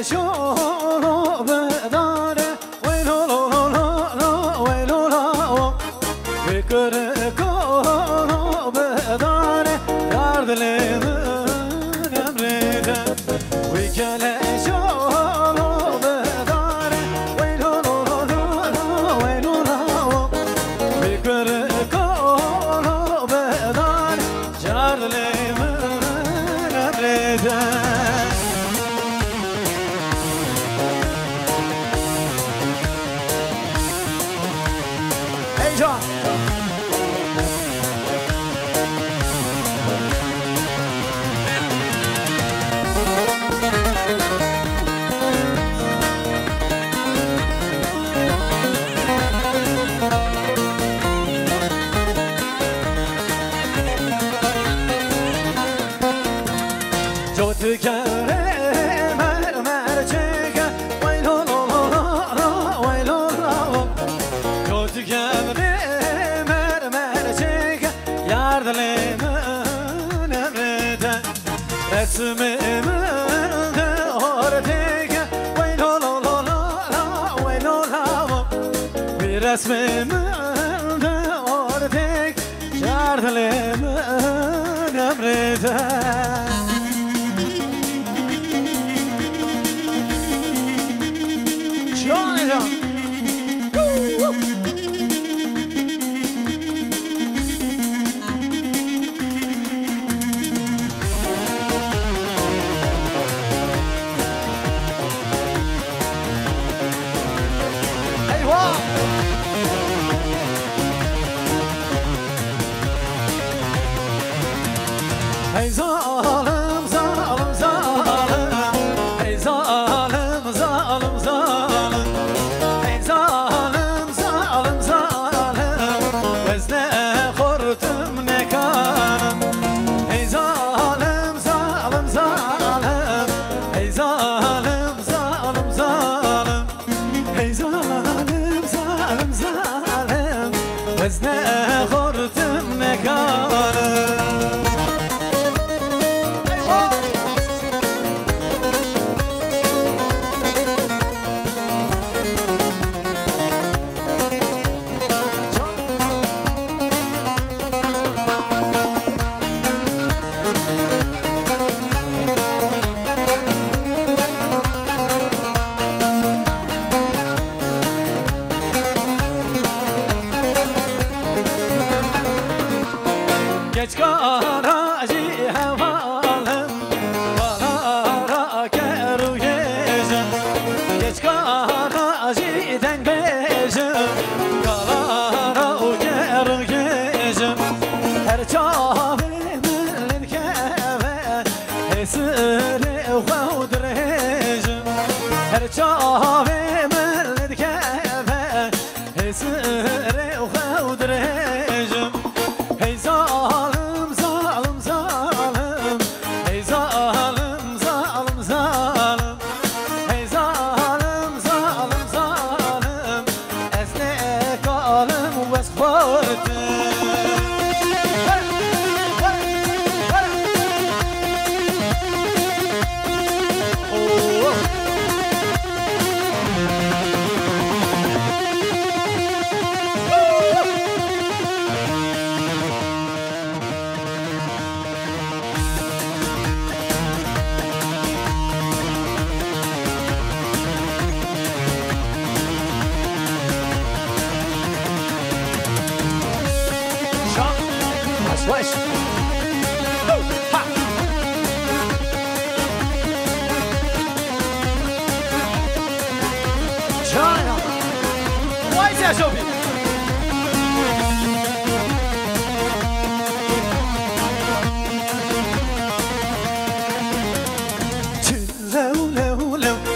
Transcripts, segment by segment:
شورو بداره ویلو لو لو لو لو ویلو لو فکر کارو بداره درد لیمون امریده وی کله شورو بداره ویلو لو لو لو لو ویلو لو فکر کارو بداره درد لیمون امریده رسمم دارتك جارد لمن امرده شلون جان Hey zalim zalim zalim Hey zalim zalim zalim Hey zalim zalim zalim Bezne kortum ne kanım Hey zalim zalim zalim Hey zalim zalim zalim Hey zalim zalim zalim Bezne kortum ne kanım Geç garajı havalım Balara keru gezim Geç garajı dengbejim Balara keru gezim Her çavimin keve Hesire uvudrejim Her çavimin keve Hesire uvudrejim Hey zalim zalim zalim Hey zalim zalim zalim Hey zalim zalim zalim Esne kalım ve sıkbartım Swish. Ha. China. Why is that so big?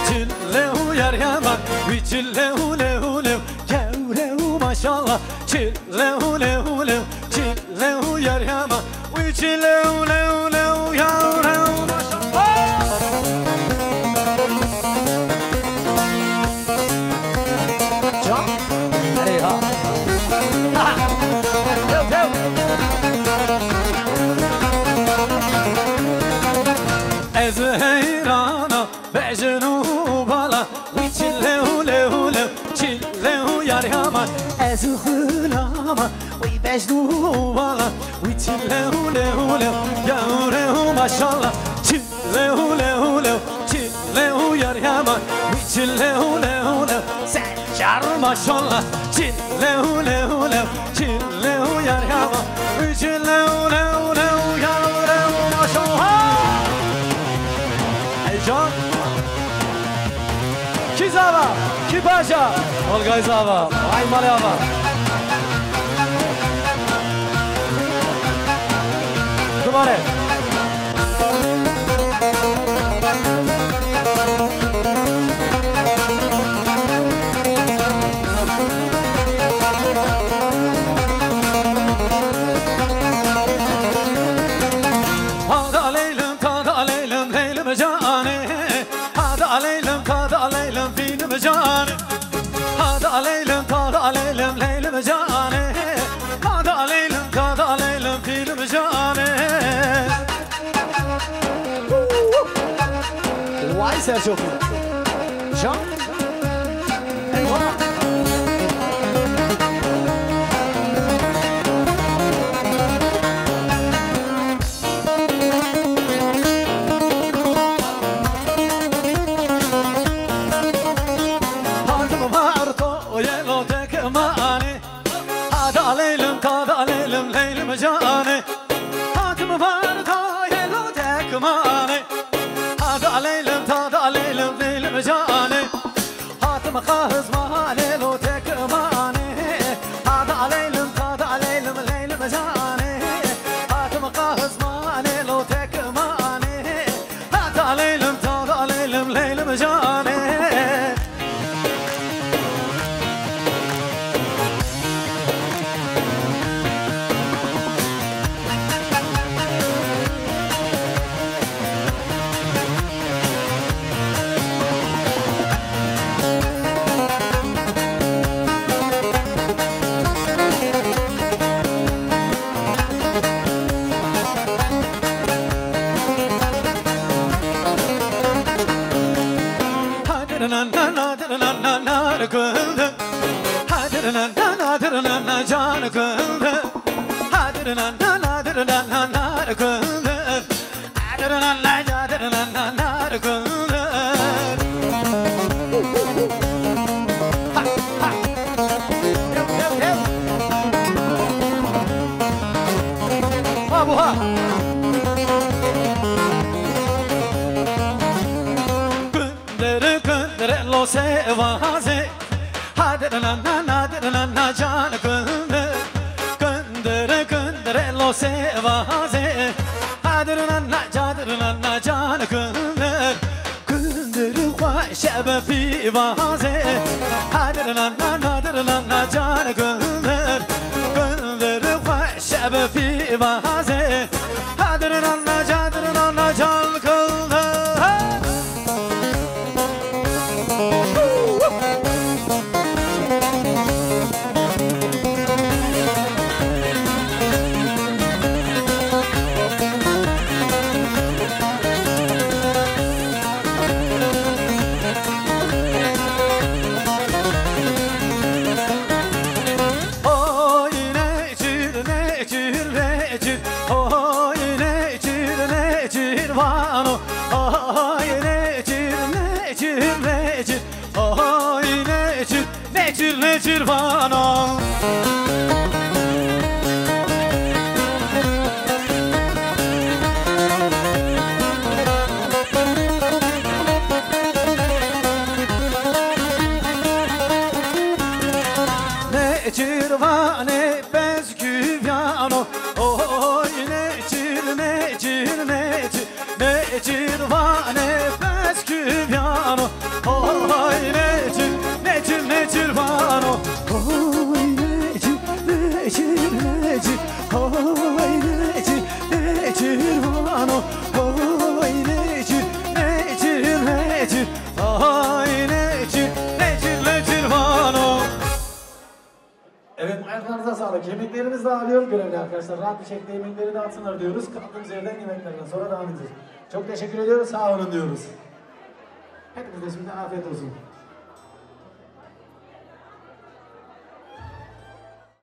Chillew yar yaman, we chillew lew maşallah. Chillew yar yaman, we chillew yar John, hadi ha. Ez heyrana bejnu خلامة ويبجدوا والله ويتلهوا له له يا ما شاء الله تلهوا له له تلهوا يا ريما ويتلهوا له له سجر ما شاء الله تلهوا له له تلهوا يا ريما ويتلهوا له له يا ما شاء الله هيجان Ki zava, ki paşa, Olgay zava, ay malyava. Duvare. Hada leylem, tada leylem, leylem cane. Hada leylem, tada leylem, filim cane. Hada leylem, tada leylem, leylem cane. Hada leylem, tada leylem, filim cane. Vay Serçok. Can. Eyvallah. Leylem tada leylem leylem cane Hatım var ta yelo tekmane Tada leylem tada leylem leylem cane Hatım kız ma yelo tekmane Tada leylem tada leylem leylem cane Hatım kız ma yelo tekmane Tada leylem tada leylem leylem cane Can kıldı Hadırınan nadırınan kıldı Hadırınan nadırınan kıldı Ha bu ha Gündere gündere lo sevaze Hadırınan nadırınan can kıldı Gündere gündere lo sevaze Hadırınan cadırınan can kıldı Gündere şebe fivaze Hadırınan nadırınan can kıldı Gündere şebe fivaze Hadırınan cadırınan can kıldı Cirvano Ne cirvane bez küvyano Oy ne cir ne cir ne cir Ne cirvane bez küvyano Oy ne cir ne cir ne cirvano Oy ne cir ne cir ne cir Oy ne cir ne cirvano Oy ne cir ne cir ne cir Oy ne cir ne cir ne cirvano Evet, ayaklarınıza sağlık. Yemeklerimizi de alıyoruz görevli arkadaşlar. Rahat bir şekilde yemekleri dağıtsınlar diyoruz. Kaldığımız yerden yemeklerden sonra devam edeceğiz. Çok teşekkür ediyoruz. Sağ olun diyoruz. Hepinize şimdiden afiyet olsun.